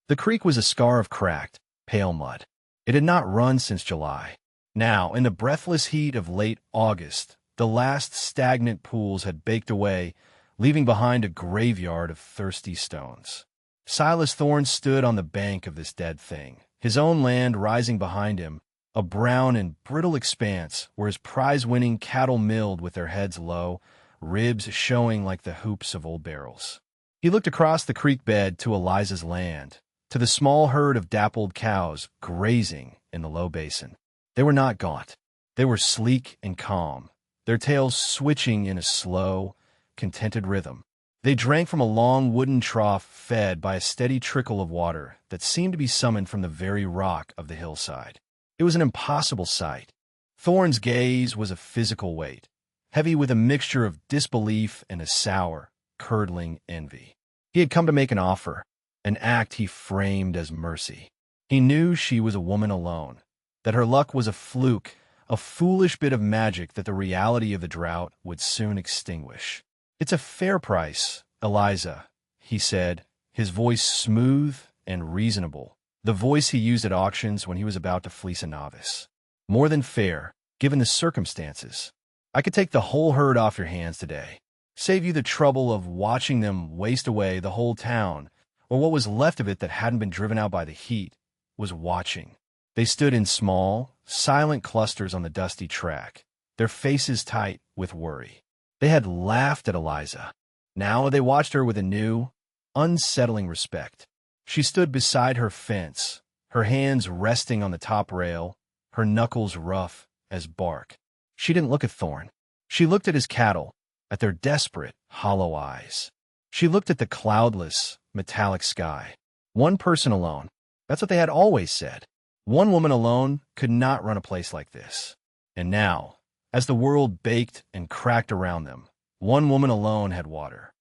The creek was a scar of cracked, pale mud. It had not run since July. Now, in the breathless heat of late August, the last stagnant pools had baked away, leaving behind a graveyard of thirsty stones. Silas Thorne stood on the bank of this dead thing, his own land rising behind him, a brown and brittle expanse where his prize-winning cattle milled with their heads low, ribs showing like the hoops of old barrels. He looked across the creek bed to Eliza's land, to the small herd of dappled cows grazing in the low basin. They were not gaunt. They were sleek and calm, their tails switching in a slow, contented rhythm. They drank from a long wooden trough fed by a steady trickle of water that seemed to be summoned from the very rock of the hillside. It was an impossible sight. Thorne's gaze was a physical weight, heavy with a mixture of disbelief and a sour, curdling envy. He had come to make an offer, an act he framed as mercy. He knew she was a woman alone, that her luck was a fluke, a foolish bit of magic that the reality of the drought would soon extinguish. "It's a fair price, Eliza," he said, his voice smooth and reasonable, the voice he used at auctions when he was about to fleece a novice. "More than fair, given the circumstances. I could take the whole herd off your hands today, save you the trouble of watching them waste away the whole town, or what was left of it that hadn't been driven out by the heat, was watching." They stood in small, silent clusters on the dusty track, their faces tight with worry. They had laughed at Eliza. Now they watched her with a new, unsettling respect. She stood beside her fence, her hands resting on the top rail, her knuckles rough as bark. She didn't look at Thorne. She looked at his cattle, at their desperate, hollow eyes. She looked at the cloudless, metallic sky. One person alone. That's what they had always said. One woman alone could not run a place like this. And now, as the world baked and cracked around them, one woman alone had water.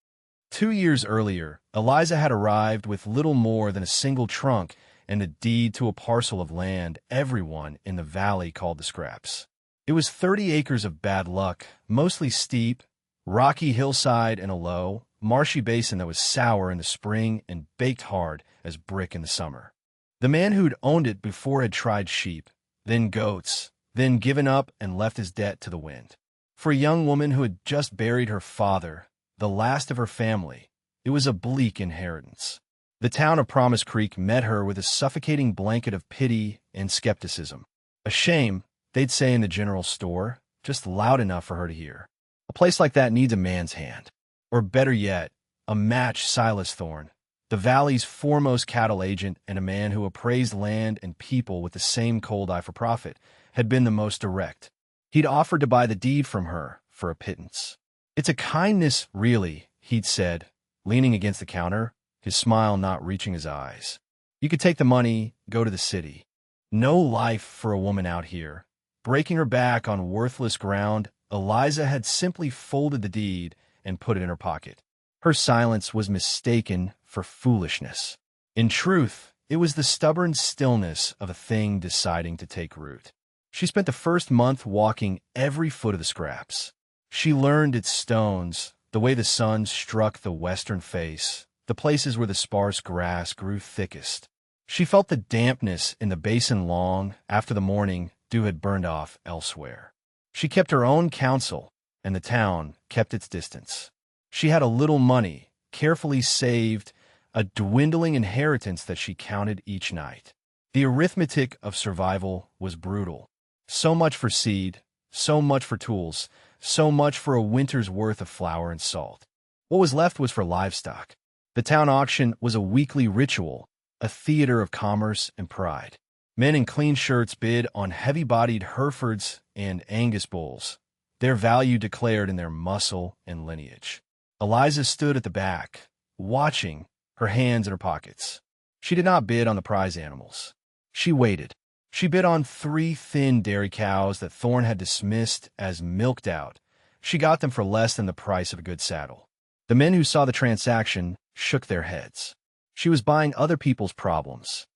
2 years earlier, Eliza had arrived with little more than a single trunk and a deed to a parcel of land everyone in the valley called the Scraps. It was 30 acres of bad luck, mostly steep, rocky hillside and a low, marshy basin that was sour in the spring and baked hard as brick in the summer. The man who'd owned it before had tried sheep, then goats, then given up and left his debt to the wind. For a young woman who had just buried her father, the last of her family, it was a bleak inheritance. The town of Promise Creek met her with a suffocating blanket of pity and skepticism. A shame, they'd say in the general store, just loud enough for her to hear. A place like that needs a man's hand. Or better yet, a match Silas Thorne, the valley's foremost cattle agent and a man who appraised land and people with the same cold eye for profit, had been the most direct. He'd offered to buy the deed from her for a pittance. "It's a kindness, really," he'd said, leaning against the counter, his smile not reaching his eyes. "You could take the money, go to the city. No life for a woman out here." Breaking her back on worthless ground, Eliza had simply folded the deed and put it in her pocket. Her silence was mistaken for foolishness. In truth, it was the stubborn stillness of a thing deciding to take root. She spent the first month walking every foot of the Scraps. She learned its stones, the way the sun struck the western face, the places where the sparse grass grew thickest. She felt the dampness in the basin long after the morning dew had burned off elsewhere. She kept her own counsel, and the town kept its distance. She had a little money, carefully saved, a dwindling inheritance that she counted each night. The arithmetic of survival was brutal. So much for seed, so much for tools, so much for a winter's worth of flour and salt. What was left was for livestock. The town auction was a weekly ritual, a theater of commerce and pride. Men in clean shirts bid on heavy-bodied Herefords and Angus bulls, their value declared in their muscle and lineage. Eliza stood at the back, watching, her hands in her pockets. She did not bid on the prize animals. She waited. She bid on 3 thin dairy cows that Thorne had dismissed as milked out. She got them for less than the price of a good saddle. The men who saw the transaction shook their heads. She was buying other people's problems.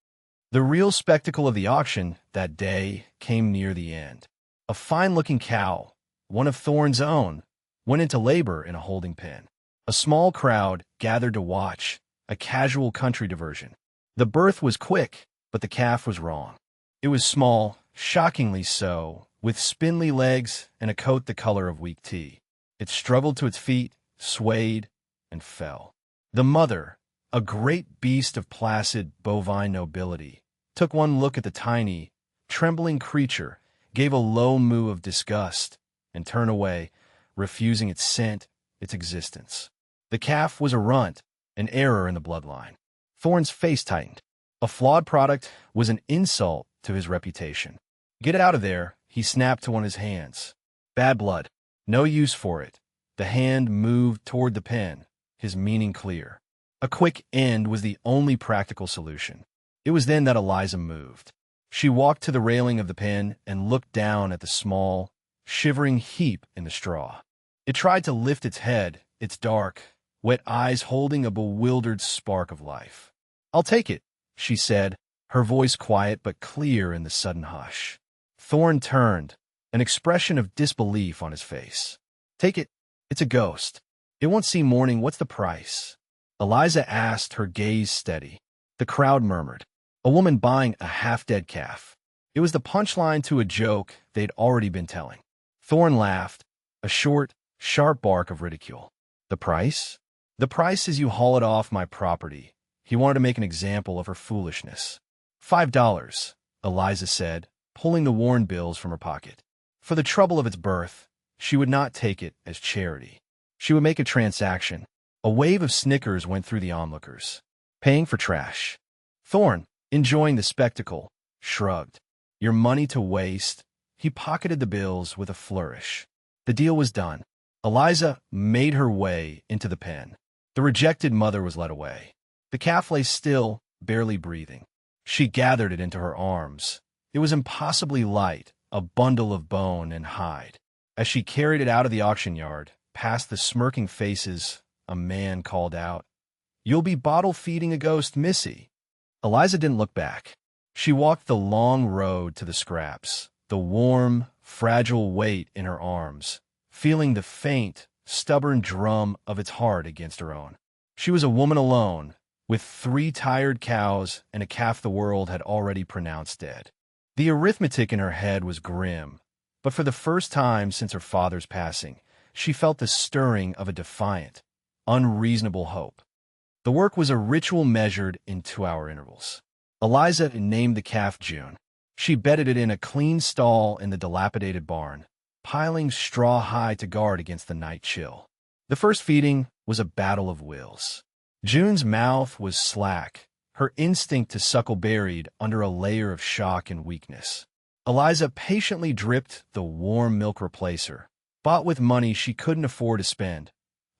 The real spectacle of the auction that day came near the end. A fine-looking cow, one of Thorne's own, went into labor in a holding pen. A small crowd gathered to watch, a casual country diversion. The birth was quick, but the calf was wrong. It was small, shockingly so, with spindly legs and a coat the color of weak tea. It struggled to its feet, swayed, and fell. The mother, a great beast of placid bovine nobility, took one look at the tiny, trembling creature, gave a low moo of disgust, and turned away, refusing its scent, its existence. The calf was a runt, an error in the bloodline. Thorne's face tightened. A flawed product was an insult to his reputation. Get it out of there, he snapped to one of his hands. Bad blood. No use for it. The hand moved toward the pen, his meaning clear. A quick end was the only practical solution. It was then that Eliza moved. She walked to the railing of the pen and looked down at the small, shivering heap in the straw. It tried to lift its head, its dark, wet eyes holding a bewildered spark of life. I'll take it, she said, her voice quiet but clear in the sudden hush. Thorne turned, an expression of disbelief on his face. Take it. It's a ghost. It won't see morning. What's the price? Eliza asked, her gaze steady. The crowd murmured. A woman buying a half-dead calf. It was the punchline to a joke they'd already been telling. Thorne laughed, a short, sharp bark of ridicule. The price? The price is you haul it off my property. He wanted to make an example of her foolishness. $5, Eliza said, pulling the worn bills from her pocket. For the trouble of its birth, she would not take it as charity. She would make a transaction. A wave of snickers went through the onlookers. Paying for trash. Thorne, enjoying the spectacle, shrugged. Your money to waste. He pocketed the bills with a flourish. The deal was done. Eliza made her way into the pen. The rejected mother was led away. The calf lay still, barely breathing. She gathered it into her arms. It was impossibly light, a bundle of bone and hide. As she carried it out of the auction yard, past the smirking faces, a man called out, "You'll be bottle-feeding a ghost, Missy." Eliza didn't look back. She walked the long road to the scraps, the warm, fragile weight in her arms, feeling the faint, stubborn drum of its heart against her own. She was a woman alone, with 3 tired cows and a calf the world had already pronounced dead. The arithmetic in her head was grim, but for the first time since her father's passing, she felt the stirring of a defiant, unreasonable hope. The work was a ritual measured in 2-hour intervals. Eliza named the calf June. She bedded it in a clean stall in the dilapidated barn, piling straw high to guard against the night chill. The first feeding was a battle of wills. June's mouth was slack, her instinct to suckle buried under a layer of shock and weakness. Eliza patiently dripped the warm milk replacer, bought with money she couldn't afford to spend,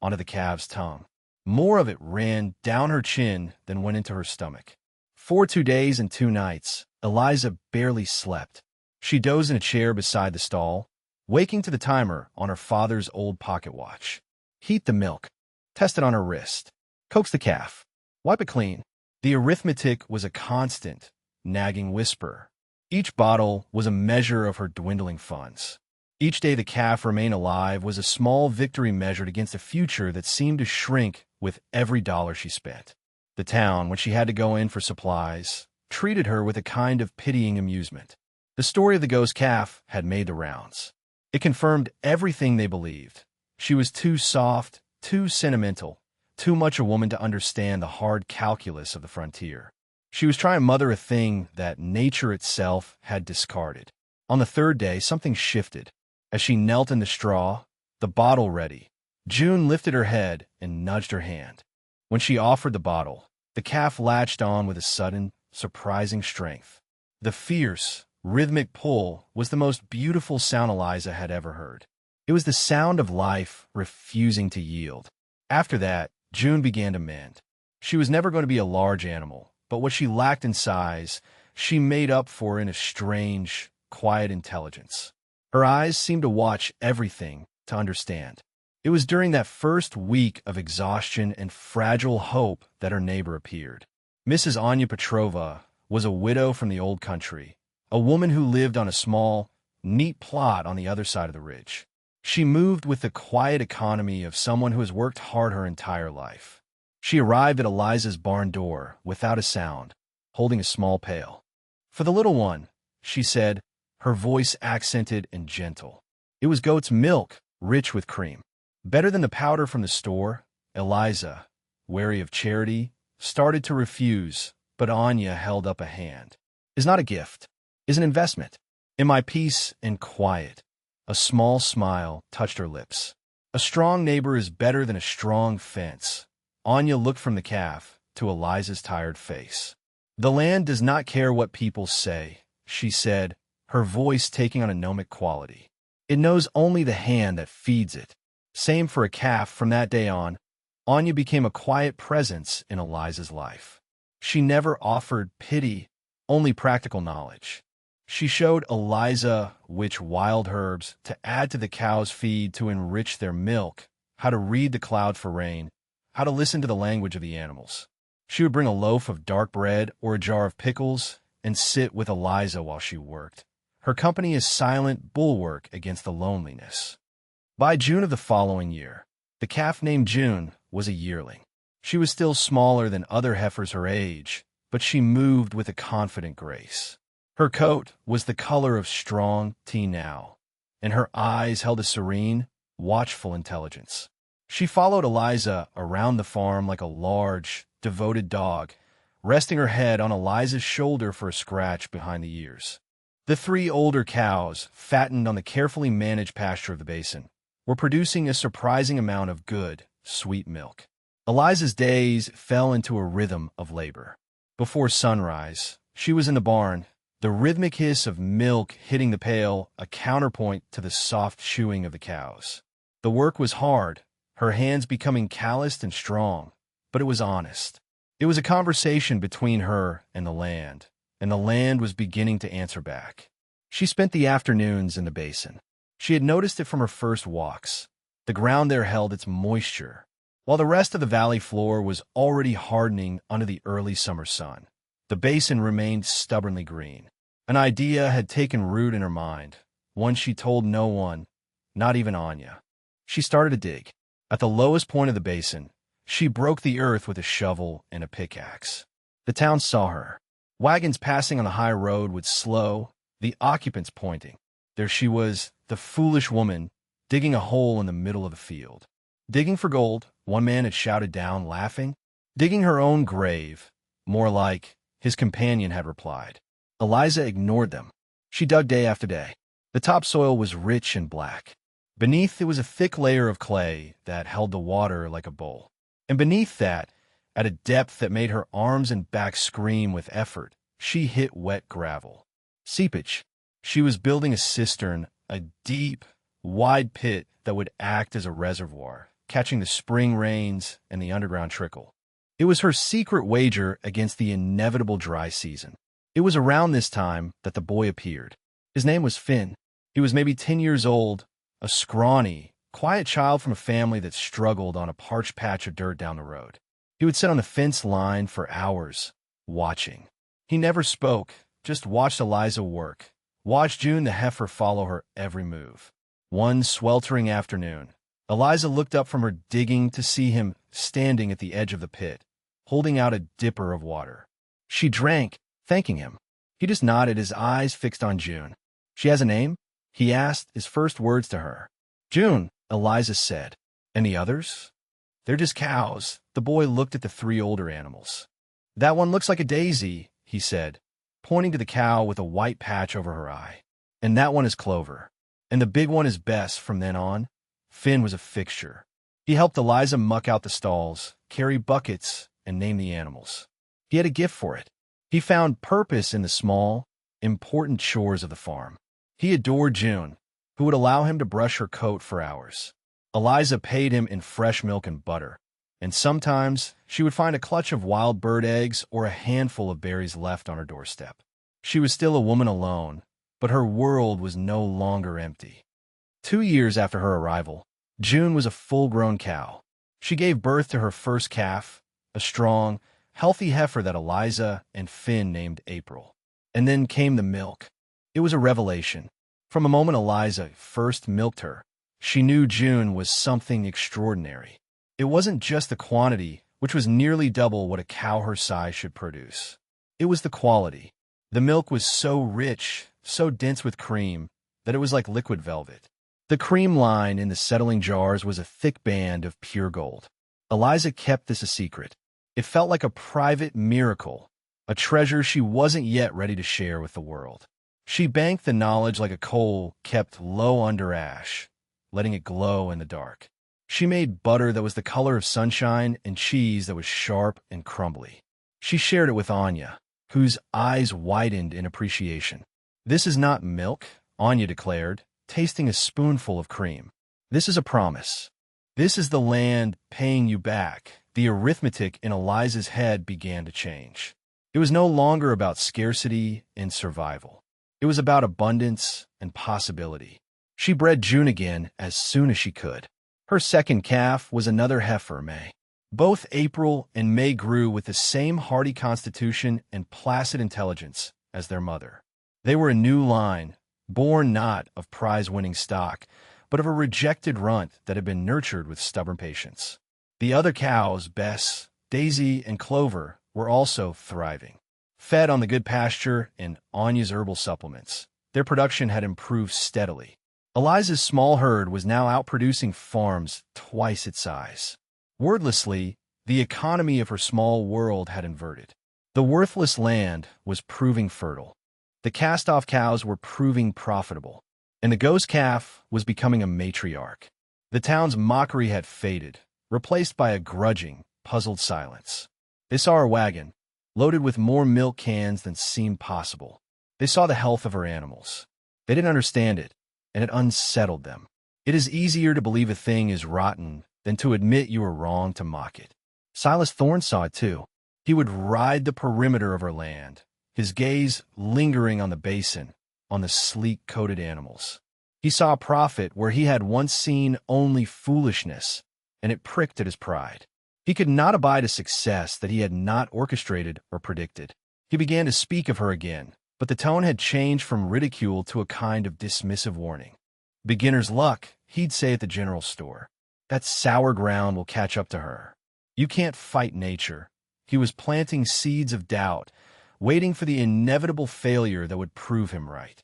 onto the calf's tongue. More of it ran down her chin than went into her stomach. For 2 days and 2 nights, Eliza barely slept. She dozed in a chair beside the stall, waking to the timer on her father's old pocket watch. Heat the milk. Test it on her wrist. Coax the calf. Wipe it clean. The arithmetic was a constant, nagging whisper. Each bottle was a measure of her dwindling funds. Each day the calf remained alive was a small victory measured against a future that seemed to shrink with every dollar she spent. The town, when she had to go in for supplies, treated her with a kind of pitying amusement. The story of the ghost calf had made the rounds. It confirmed everything they believed. She was too soft, too sentimental, too much a woman to understand the hard calculus of the frontier. She was trying to mother a thing that nature itself had discarded. On the 3rd day, something shifted. As she knelt in the straw, the bottle ready, June lifted her head and nudged her hand. When she offered the bottle, the calf latched on with a sudden, surprising strength. The fierce, rhythmic pull was the most beautiful sound Eliza had ever heard. It was the sound of life refusing to yield. After that, June began to mend. She was never going to be a large animal, but what she lacked in size, she made up for in a strange, quiet intelligence. Her eyes seemed to watch everything, to understand. It was during that first week of exhaustion and fragile hope that her neighbor appeared. Mrs. Anya Petrova was a widow from the old country, a woman who lived on a small, neat plot on the other side of the ridge. She moved with the quiet economy of someone who has worked hard her entire life. She arrived at Eliza's barn door without a sound, holding a small pail. "For the little one," she said, her voice accented and gentle. It was goat's milk, rich with cream. Better than the powder from the store. Eliza, wary of Charity, started to refuse, but Anya held up a hand. "Is not a gift, is an investment. In my peace and quiet." A small smile touched her lips. "A strong neighbor is better than a strong fence." Anya looked from the calf to Eliza's tired face. "The land does not care what people say," she said, her voice taking on a gnomic quality. "It knows only the hand that feeds it." Same for a calf. From that day on, Anya became a quiet presence in Eliza's life. She never offered pity, only practical knowledge. She showed Eliza which wild herbs to add to the cow's feed to enrich their milk, how to read the cloud for rain, how to listen to the language of the animals. She would bring a loaf of dark bread or a jar of pickles and sit with Eliza while she worked. Her company is silent bulwark against the loneliness. By June of the following year, the calf named June was a yearling. She was still smaller than other heifers her age, but she moved with a confident grace. Her coat was the color of strong tea now, and her eyes held a serene, watchful intelligence. She followed Eliza around the farm like a large, devoted dog, resting her head on Eliza's shoulder for a scratch behind the ears. The 3 older cows, fattened on the carefully managed pasture of the basin, were producing a surprising amount of good, sweet milk. Eliza's days fell into a rhythm of labor. Before sunrise, she was in the barn, the rhythmic hiss of milk hitting the pail a counterpoint to the soft chewing of the cows. The work was hard, her hands becoming calloused and strong, but it was honest. It was a conversation between her and the land was beginning to answer back. She spent the afternoons in the basin. She had noticed it from her first walks. The ground there held its moisture, while the rest of the valley floor was already hardening under the early summer sun. The basin remained stubbornly green. An idea had taken root in her mind, one she told no one, not even Anya. She started to dig. At the lowest point of the basin, she broke the earth with a shovel and a pickaxe. The town saw her. Wagons passing on the high road would slow, the occupants pointing. There she was, the foolish woman, digging a hole in the middle of the field. Digging for gold, one man had shouted down, laughing. Digging her own grave, more like, his companion had replied. Eliza ignored them. She dug day after day. The topsoil was rich and black. Beneath it was a thick layer of clay that held the water like a bowl. And beneath that, at a depth that made her arms and back scream with effort, she hit wet gravel. Seepage. She was building a cistern, a deep, wide pit that would act as a reservoir, catching the spring rains and the underground trickle. It was her secret wager against the inevitable dry season. It was around this time that the boy appeared. His name was Finn. He was maybe 10 years old, a scrawny, quiet child from a family that struggled on a parched patch of dirt down the road. He would sit on the fence line for hours, watching. He never spoke, just watched Eliza work, watched June the heifer follow her every move. One sweltering afternoon, Eliza looked up from her digging to see him standing at the edge of the pit, holding out a dipper of water. She drank, thanking him. He just nodded, his eyes fixed on June. "She has a name?" he asked, his first words to her. "June," Eliza said. "And the others?" "They're just cows." The boy looked at the 3 older animals. "That one looks like a daisy," he said, pointing to the cow with a white patch over her eye. "And that one is Clover. And the big one is Bess." From then on, Finn was a fixture. He helped Eliza muck out the stalls, carry buckets, and name the animals. He had a gift for it. He found purpose in the small, important chores of the farm. He adored June, who would allow him to brush her coat for hours. Eliza paid him in fresh milk and butter, and sometimes she would find a clutch of wild bird eggs or a handful of berries left on her doorstep. She was still a woman alone, but her world was no longer empty. 2 years after her arrival, June was a full-grown cow. She gave birth to her first calf, a strong, healthy heifer that Eliza and Finn named April. And then came the milk. It was a revelation. From the moment Eliza first milked her, she knew June was something extraordinary. It wasn't just the quantity, which was nearly double what a cow her size should produce. It was the quality. The milk was so rich, so dense with cream, that it was like liquid velvet. The cream line in the settling jars was a thick band of pure gold. Eliza kept this a secret. It felt like a private miracle, a treasure she wasn't yet ready to share with the world. She banked the knowledge like a coal kept low under ash, letting it glow in the dark. She made butter that was the color of sunshine and cheese that was sharp and crumbly. She shared it with Anya, whose eyes widened in appreciation. "This is not milk," Anya declared, tasting a spoonful of cream. "This is a promise. This is the land paying you back." The arithmetic in Eliza's head began to change. It was no longer about scarcity and survival. It was about abundance and possibility. She bred June again as soon as she could. Her second calf was another heifer, May. Both April and May grew with the same hardy constitution and placid intelligence as their mother. They were a new line, born not of prize-winning stock, but of a rejected runt that had been nurtured with stubborn patience. The other cows, Bess, Daisy, and Clover, were also thriving. Fed on the good pasture and Anya's herbal supplements, their production had improved steadily. Eliza's small herd was now outproducing farms twice its size. Wordlessly, the economy of her small world had inverted. The worthless land was proving fertile. The cast-off cows were proving profitable, and the ghost calf was becoming a matriarch. The town's mockery had faded, replaced by a grudging, puzzled silence. They saw her wagon, loaded with more milk cans than seemed possible. They saw the health of her animals. They didn't understand it, and it unsettled them. It is easier to believe a thing is rotten than to admit you were wrong to mock it. Silas Thorne saw it too. He would ride the perimeter of her land, his gaze lingering on the basin, on the sleek-coated animals. He saw a profit where he had once seen only foolishness, and it pricked at his pride. He could not abide a success that he had not orchestrated or predicted. He began to speak of her again, but the tone had changed from ridicule to a kind of dismissive warning. "Beginner's luck," he'd say at the general store. "That sour ground will catch up to her. You can't fight nature." He was planting seeds of doubt, waiting for the inevitable failure that would prove him right.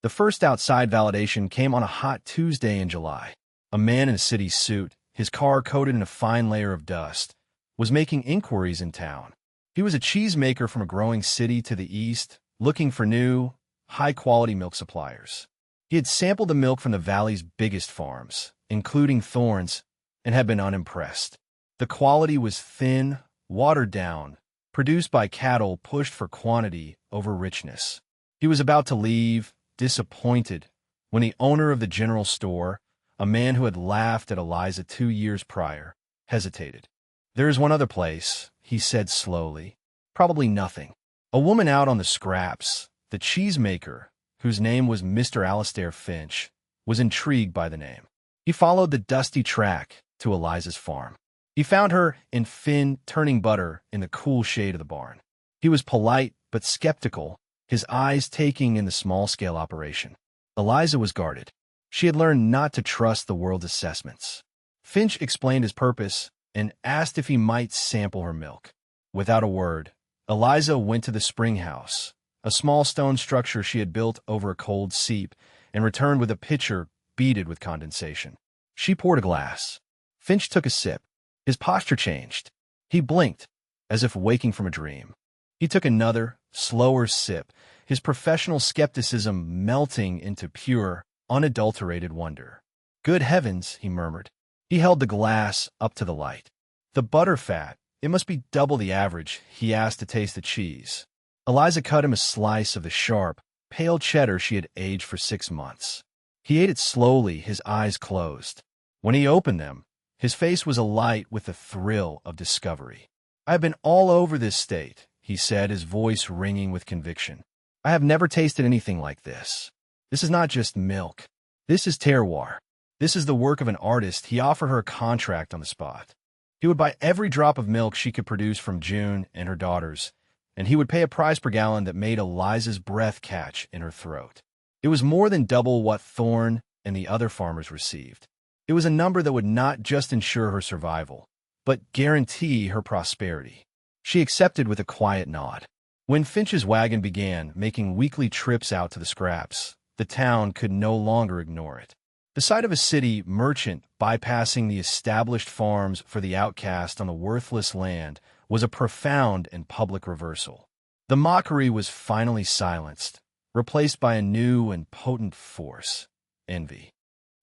The first outside validation came on a hot Tuesday in July. A man in a city suit, his car coated in a fine layer of dust, was making inquiries in town. He was a cheesemaker from a growing city to the east, looking for new, high-quality milk suppliers. He had sampled the milk from the valley's biggest farms, including Thorne's, and had been unimpressed. The quality was thin, watered down, produced by cattle pushed for quantity over richness. He was about to leave, disappointed, when the owner of the general store, a man who had laughed at Eliza 2 years prior, hesitated. "There is one other place," he said slowly. "Probably nothing." A woman out on the scraps, the cheesemaker, whose name was Mr. Alastair Finch, was intrigued by the name. He followed the dusty track to Eliza's farm. He found her and Finn turning butter in the cool shade of the barn. He was polite but skeptical, his eyes taking in the small-scale operation. Eliza was guarded. She had learned not to trust the world's assessments. Finch explained his purpose and asked if he might sample her milk. Without a word, Eliza went to the spring house, a small stone structure she had built over a cold seep, and returned with a pitcher beaded with condensation. She poured a glass. Finch took a sip. His posture changed. He blinked, as if waking from a dream. He took another, slower sip, his professional skepticism melting into pure, unadulterated wonder. "Good heavens," he murmured. He held the glass up to the light. "The butter fat, it must be double the average," he asked to taste the cheese. Eliza cut him a slice of the sharp, pale cheddar she had aged for 6 months. He ate it slowly, his eyes closed. When he opened them, his face was alight with the thrill of discovery. "I have been all over this state," he said, his voice ringing with conviction. "I have never tasted anything like this. This is not just milk. This is terroir. This is the work of an artist." He offered her a contract on the spot. He would buy every drop of milk she could produce from June and her daughters, and he would pay a price per gallon that made Eliza's breath catch in her throat. It was more than double what Thorne and the other farmers received. It was a number that would not just ensure her survival, but guarantee her prosperity. She accepted with a quiet nod. When Finch's wagon began making weekly trips out to the scraps, the town could no longer ignore it. The sight of a city merchant bypassing the established farms for the outcast on the worthless land was a profound and public reversal. The mockery was finally silenced, replaced by a new and potent force: envy.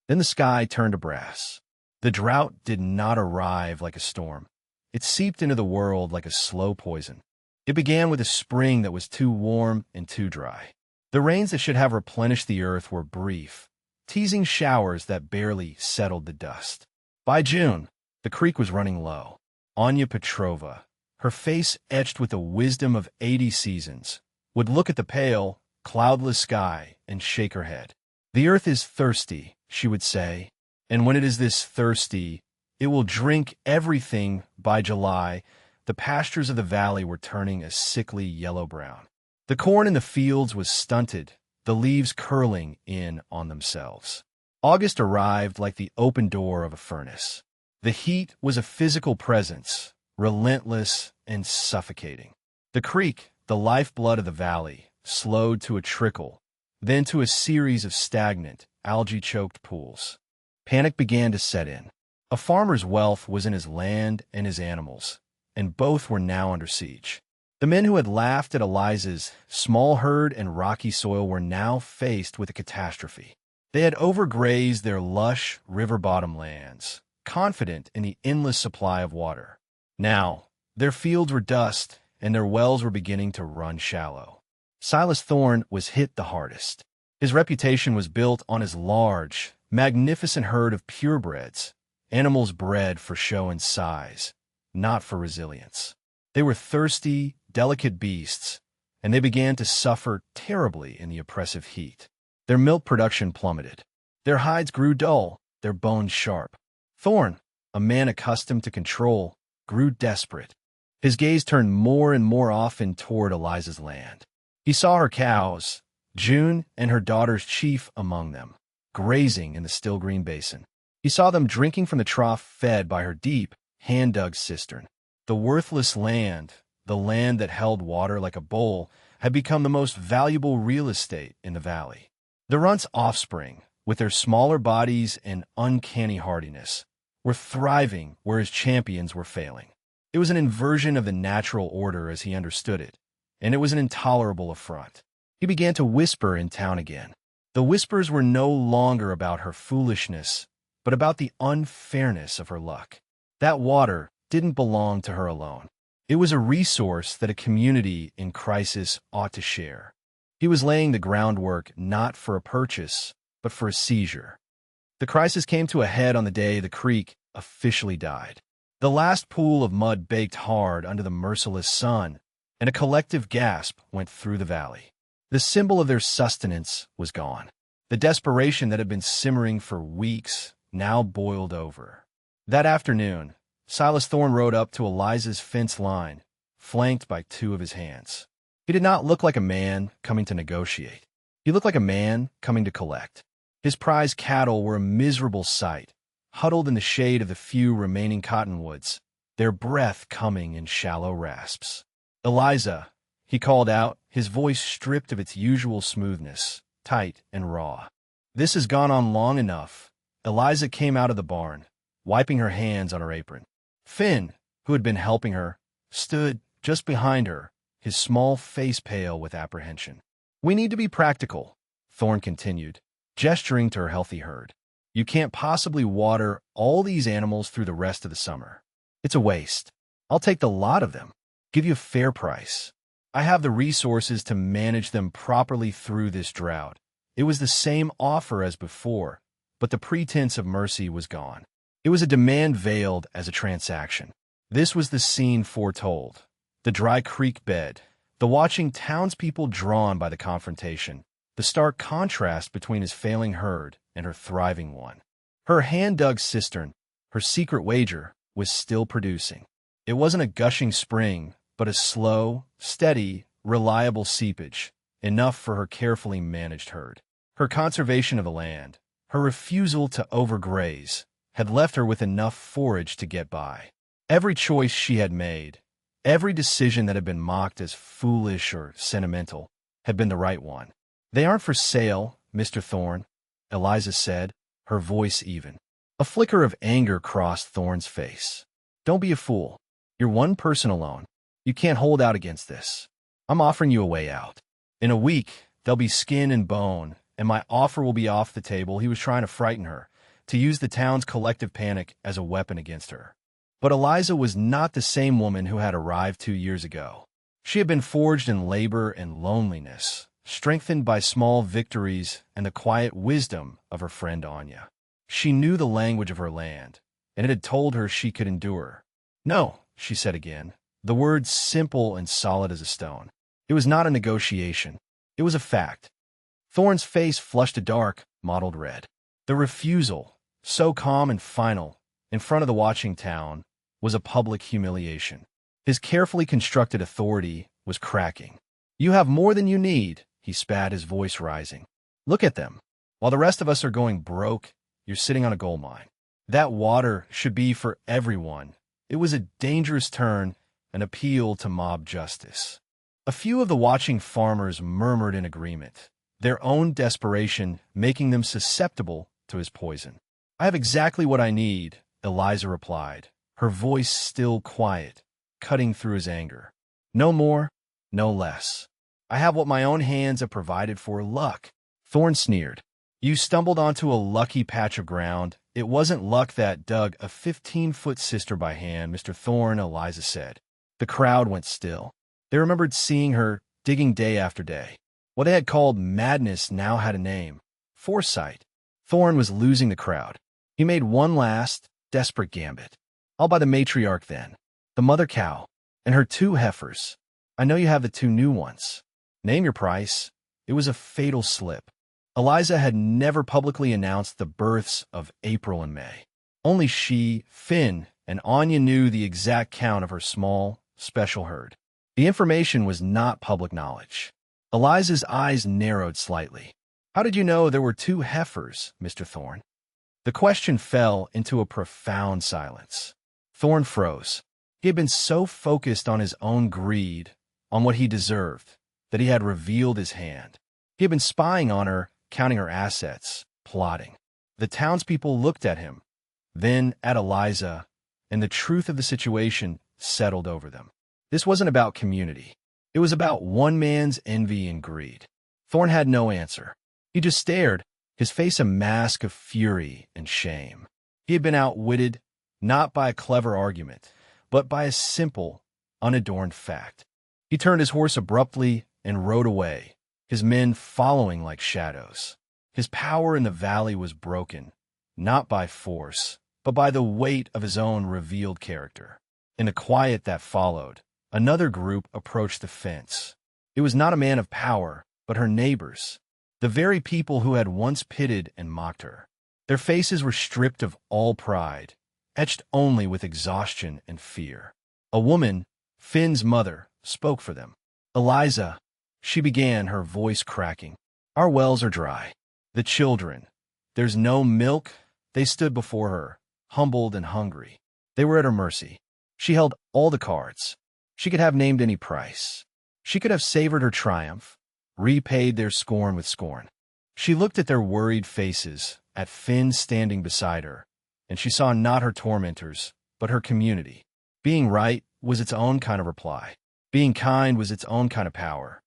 Then the sky turned to brass. The drought did not arrive like a storm. It seeped into the world like a slow poison. It began with a spring that was too warm and too dry. The rains that should have replenished the earth were brief, teasing showers that barely settled the dust. By June, the creek was running low. Anya Petrova, her face etched with the wisdom of 80 seasons, would look at the pale, cloudless sky and shake her head. "The earth is thirsty," she would say, "and when it is this thirsty, it will drink everything." By July, the pastures of the valley were turning a sickly yellow-brown. The corn in the fields was stunted, the leaves curling in on themselves. August arrived like the open door of a furnace. The heat was a physical presence, relentless and suffocating. The creek, the lifeblood of the valley, slowed to a trickle, then to a series of stagnant, algae-choked pools. Panic began to set in. A farmer's wealth was in his land and his animals, and both were now under siege. The men who had laughed at Eliza's small herd and rocky soil were now faced with a catastrophe. They had overgrazed their lush river-bottom lands, confident in the endless supply of water. Now, their fields were dust, and their wells were beginning to run shallow. Silas Thorne was hit the hardest. His reputation was built on his large, magnificent herd of purebreds, animals bred for show and size, not for resilience. They were thirsty, delicate beasts, and they began to suffer terribly in the oppressive heat. Their milk production plummeted. Their hides grew dull, their bones sharp. Thorne, a man accustomed to control, grew desperate. His gaze turned more and more often toward Eliza's land. He saw her cows, June and her daughter's chief among them, grazing in the still green basin. He saw them drinking from the trough fed by her deep, hand-dug cistern. The worthless land, the land that held water like a bowl, had become the most valuable real estate in the valley. The runt's offspring, with their smaller bodies and uncanny hardiness, were thriving where his champions were failing. It was an inversion of the natural order as he understood it, and it was an intolerable affront. He began to whisper in town again. The whispers were no longer about her foolishness, but about the unfairness of her luck. That water didn't belong to her alone. It was a resource that a community in crisis ought to share. He was laying the groundwork not for a purchase, but for a seizure. The crisis came to a head on the day the creek officially died. The last pool of mud baked hard under the merciless sun, and a collective gasp went through the valley. The symbol of their sustenance was gone. The desperation that had been simmering for weeks now boiled over. That afternoon, Silas Thorne rode up to Eliza's fence line, flanked by two of his hands. He did not look like a man coming to negotiate. He looked like a man coming to collect. His prized cattle were a miserable sight, huddled in the shade of the few remaining cottonwoods, their breath coming in shallow rasps. "Eliza," he called out, his voice stripped of its usual smoothness, tight and raw. "This has gone on long enough." Eliza came out of the barn, wiping her hands on her apron. Finn, who had been helping her, stood just behind her, his small face pale with apprehension. "We need to be practical," Thorne continued, gesturing to her healthy herd. "You can't possibly water all these animals through the rest of the summer. It's a waste. I'll take the lot of them, give you a fair price. I have the resources to manage them properly through this drought." It was the same offer as before, but the pretense of mercy was gone. It was a demand veiled as a transaction. This was the scene foretold. The dry creek bed, the watching townspeople drawn by the confrontation, the stark contrast between his failing herd and her thriving one. Her hand-dug cistern, her secret wager, was still producing. It wasn't a gushing spring, but a slow, steady, reliable seepage, enough for her carefully managed herd. Her conservation of the land, her refusal to overgraze, had left her with enough forage to get by. Every choice she had made, Every decision that had been mocked as foolish or sentimental had been the right one. "They aren't for sale, Mr. Thorne," Eliza said, her voice even. A flicker of anger crossed Thorne's face. "Don't be a fool. You're one person alone. You can't hold out against this. I'm offering you a way out. In a week, there'll be skin and bone, and my offer will be off the table." He was trying to frighten her, to use the town's collective panic as a weapon against her. But Eliza was not the same woman who had arrived 2 years ago. She had been forged in labor and loneliness, strengthened by small victories and the quiet wisdom of her friend Anya. She knew the language of her land, and it had told her she could endure. "No," she said again, the words simple and solid as a stone. It was not a negotiation. It was a fact. Thorne's face flushed a dark, mottled red. The refusal, so calm and final, in front of the watching town, was a public humiliation. His carefully constructed authority was cracking. "You have more than you need," he spat, his voice rising. "Look at them. While the rest of us are going broke, you're sitting on a gold mine. That water should be for everyone." It was a dangerous turn, an appeal to mob justice. A few of the watching farmers murmured in agreement, their own desperation making them susceptible to his poison. "I have exactly what I need," Eliza replied, her voice still quiet, cutting through his anger. "No more, no less. I have what my own hands have provided for luck." Thorne sneered. "You stumbled onto a lucky patch of ground. It wasn't luck that dug a 15-foot sister by hand, Mr. Thorne," Eliza said. The crowd went still. They remembered seeing her digging day after day. What they had called madness now had a name: foresight. Thorne was losing the crowd. He made one last, desperate gambit. "I'll buy the matriarch then, the mother cow, and her 2 heifers. I know you have the 2 new ones. Name your price." It was a fatal slip. Eliza had never publicly announced the births of April and May. Only she, Finn, and Anya knew the exact count of her small, special herd. The information was not public knowledge. Eliza's eyes narrowed slightly. "How did you know there were 2 heifers, Mr. Thorne?" The question fell into a profound silence. Thorne froze. He had been so focused on his own greed, on what he deserved, that he had revealed his hand. He had been spying on her, counting her assets, plotting. The townspeople looked at him, then at Eliza, and the truth of the situation settled over them. This wasn't about community. It was about one man's envy and greed. Thorne had no answer. He just stared, his face a mask of fury and shame. He had been outwitted, not by a clever argument, but by a simple, unadorned fact. He turned his horse abruptly and rode away, his men following like shadows. His power in the valley was broken, not by force, but by the weight of his own revealed character. In the quiet that followed, another group approached the fence. It was not a man of power, but her neighbors, the very people who had once pitted and mocked her. Their faces were stripped of all pride, etched only with exhaustion and fear. A woman, Finn's mother, spoke for them. "Eliza," she began, her voice cracking, "our wells are dry. The children, there's no milk." They stood before her, humbled and hungry. They were at her mercy. She held all the cards. She could have named any price. She could have savored her triumph, repaid their scorn with scorn. She looked at their worried faces, at Finn standing beside her, and she saw not her tormentors, but her community. Being right was its own kind of reply. Being kind was its own kind of power.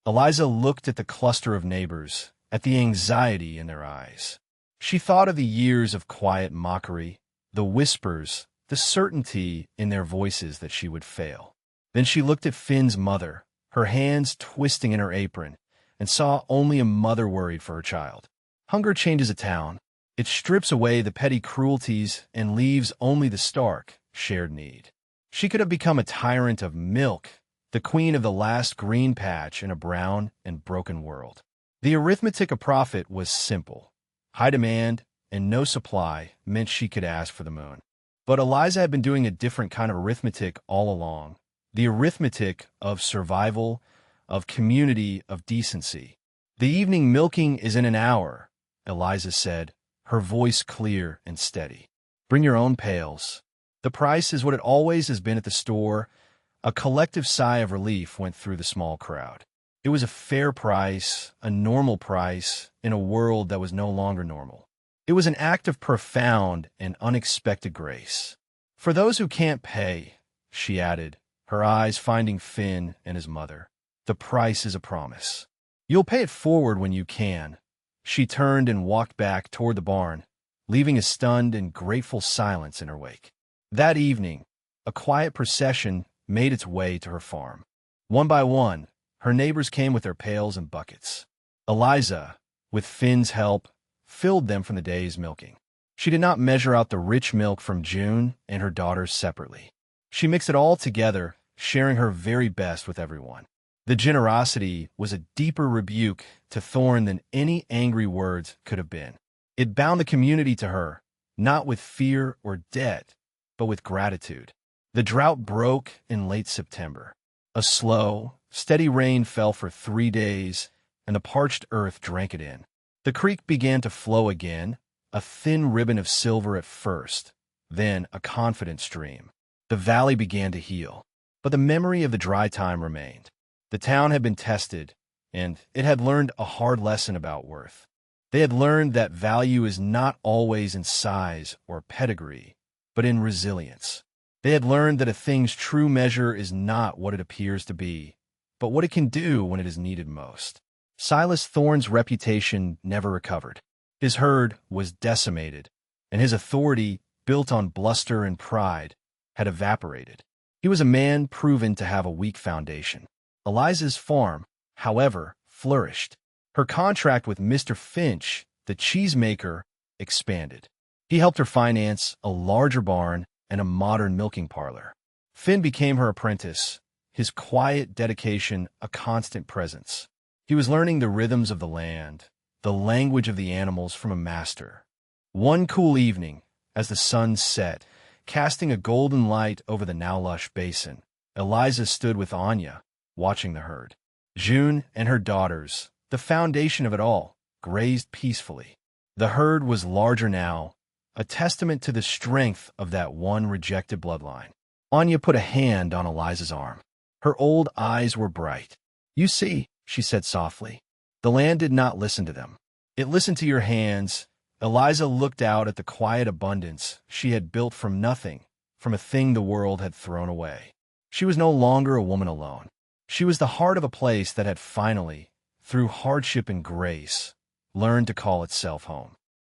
Eliza looked at the cluster of neighbors, at the anxiety in their eyes. She thought of the years of quiet mockery, the whispers, the certainty in their voices that she would fail. Then she looked at Finn's mother, her hands twisting in her apron, and saw only a mother worried for her child. Hunger changes a town. It strips away the petty cruelties and leaves only the stark, shared need. She could have become a tyrant of milk, the queen of the last green patch in a brown and broken world. The arithmetic of profit was simple. High demand and no supply meant she could ask for the moon. But Eliza had been doing a different kind of arithmetic all along. The arithmetic of survival, of community, of decency. "The evening milking is in an hour," Eliza said, her voice clear and steady. "Bring your own pails. The price is what it always has been at the store, A collective sigh of relief went through the small crowd. It was a fair price, a normal price, in a world that was no longer normal. It was an act of profound and unexpected grace. For those who can't pay, she added, her eyes finding Finn and his mother, the price is a promise. You'll pay it forward when you can. She turned and walked back toward the barn, leaving a stunned and grateful silence in her wake. That evening, a quiet procession made its way to her farm. One by one, her neighbors came with their pails and buckets. Eliza, with Finn's help, filled them from the day's milking. She did not measure out the rich milk from June and her daughters separately. She mixed it all together, sharing her very best with everyone. The generosity was a deeper rebuke to Thorn than any angry words could have been. It bound the community to her, not with fear or debt, but with gratitude. The drought broke in late September. A slow, steady rain fell for 3 days, and the parched earth drank it in. The creek began to flow again, a thin ribbon of silver at first, then a confident stream. The valley began to heal, but the memory of the dry time remained. The town had been tested, and it had learned a hard lesson about worth. They had learned that value is not always in size or pedigree, but in resilience. They had learned that a thing's true measure is not what it appears to be, but what it can do when it is needed most. Silas Thorne's reputation never recovered. His herd was decimated, and his authority, built on bluster and pride, had evaporated. He was a man proven to have a weak foundation. Eliza's farm, however, flourished. Her contract with Mr. Finch, the cheesemaker, expanded. He helped her finance a larger barn and a modern milking parlor. Finn became her apprentice, his quiet dedication a constant presence. He was learning the rhythms of the land, the language of the animals from a master. One cool evening, as the sun set, casting a golden light over the now lush basin, Eliza stood with Anya, watching the herd. June and her daughters, the foundation of it all, grazed peacefully. The herd was larger now, a testament to the strength of that one rejected bloodline. Anya put a hand on Eliza's arm. Her old eyes were bright. "You see," she said softly, "the land did not listen to them. It listened to your hands." Eliza looked out at the quiet abundance she had built from nothing, from a thing the world had thrown away. She was no longer a woman alone. She was the heart of a place that had finally, through hardship and grace, learned to call itself home.